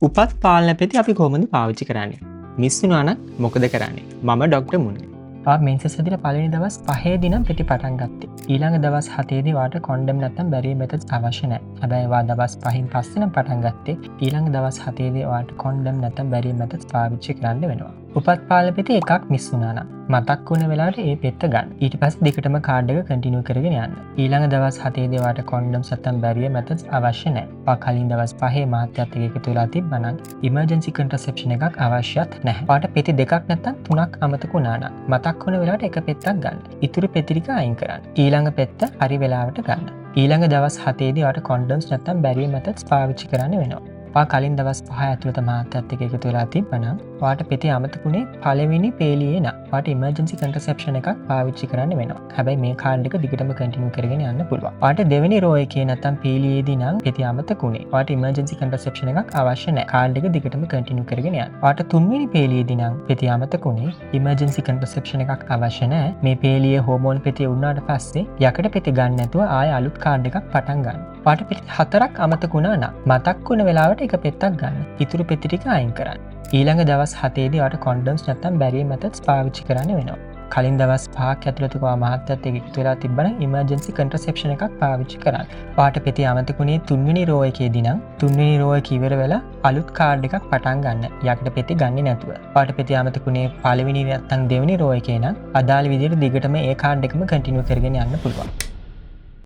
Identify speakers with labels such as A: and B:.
A: උපත් පාලන පෙති අපි කොහොමද පාවිච්චි කරන්නේ? මිස් වුණා නම් මොකද කරන්නේ? මම ඩොක්ටර් මුන්නේ.
B: මෙන්සස් හදිලා පළවෙනි දවස් 5 දිනම් පෙති පටන් ගත්තේ. ඊළඟ දවස් 7 දී වාට කොන්ඩම් නැත්නම් බැරියර් මෙතඩ්ස් අවශ්‍ය නැහැ. හැබැයි වා දවස් 5න් පස්සේ නම් පටන් ගත්තේ. ඊළඟ දවස් 7 දී වාට කොන්ඩම් නැත්නම් බැරියර් මෙතඩ්ස් පාවිච්චි කරන්න වෙනවා. උපත් පාලන පෙති එකක් මිස් වුණා නම් මතක් වුණ වෙලාවට ඒ පෙත්ත ගන්න. ඊට පස්සේ දිගටම කාඩ් එක කන්ටිනියු කරගෙන යන්න. ඊළඟ දවස් 7 දී වාට කොන්ඩම්ස් නැත්නම් බැරියර් මෙතඩ්ස් අවශ්‍ය නැහැ. වා කලින් දවස් 5 මාත්‍යත් එක්ක එකතු වෙලා තිබ්බනම් ඉමර්ජන්සි කන්ට්‍රසෙප්ෂන් එකක් අවශ්‍යත් නැහැ. වාට පෙති දෙකක් නැත්නම් තුනක් අමතක වුණා නම් මතක් වුණ වෙලාවට එක පෙත්තක් ගන්න. ඉතුරු පෙති ටික අයින් කරන්න. ඊළඟ පෙත්ත හරි වෙලාවට ගන්න. ඊළඟ දවස් 7 දී වාට කොන්ඩම්ස් නැත්නම් බැරියර් මෙතඩ්ස් පාවිච්චි කරන්න වෙනවා. වා කලින් දවස් 5 ඇතුළත මාත්‍යත් එක්ක එකතු වෙලා තිබ්බනම් වාට පෙති අමතකුනේ පළවෙනි පේලියේ නම් වාට ඉමර්ජන්සි කන්ට්‍රසෙප්ෂන් එකක් පාවිච්චි කරන්න වෙනවා. හැබැයි මේ කාඩ් එක දිගටම කන්ටිනියු කරගෙන යන්න පුළුවන්. වාට දෙවෙනි රෝ එකේ නැත්නම් පේලියේදී නම් පෙති අමතකුනේ වාට ඉමර්ජන්සි කන්ට්‍රසෙප්ෂන් එකක් අවශ්‍ය නැහැ. කාඩ් එක දිගටම කන්ටිනියු කරගෙන යන්න. වාට තුන්වෙනි පේලියේදී නම් පෙති අමතකුනේ ඉමර්ජන්සි කන්ට්‍රසෙප්ෂන් එකක් අවශ්‍ය නැහැ. මේ පේලියේ හෝමෝන් පෙතිය වුණාට පස්සේ යකඩ පෙති ගන්න නැතුව ආය අලුත් කාඩ් එකක් පටන් ගන්න. වාට පෙති හතරක් අමතකුණා නම් මතක් වුණ වෙලාවට එක පෙත්තක් ගන්න. ඉතුරු පෙති ටික අයින් කරන්න. ඊළඟ දවස් 7 දී වාට කොන්ඩම්ස් නැත්නම් බැරියර් මෙතඩ්ස් පාවිච්චි කරන්න වෙනවා. කලින් දවස් 5ක් ඇතුළත වා මහත්යත් එක්ක එකතු වෙලා තිබ්බනම් ඉමර්ජන්සි කන්ට්‍රසෙප්ෂන් එකක් පාවිච්චි කරන්න. වාට පෙති අමතකුනේ තුන්වෙනි රෝ එකේදී නම් තුන්වෙනි රෝ එක ඉවර වෙලා අලුත් කාඩ් එකක් පටන් ගන්න. යකඩ පෙති ගන්නේ නැතුව. වාට පෙති අමතකුනේ පළවෙනි නැත්නම් දෙවෙනි රෝ එකේ නම් අදාළ විදිහට දිගටම ඒ කාඩ් එකම කන්ටිනියු කරගෙන යන්න පුළුවන්.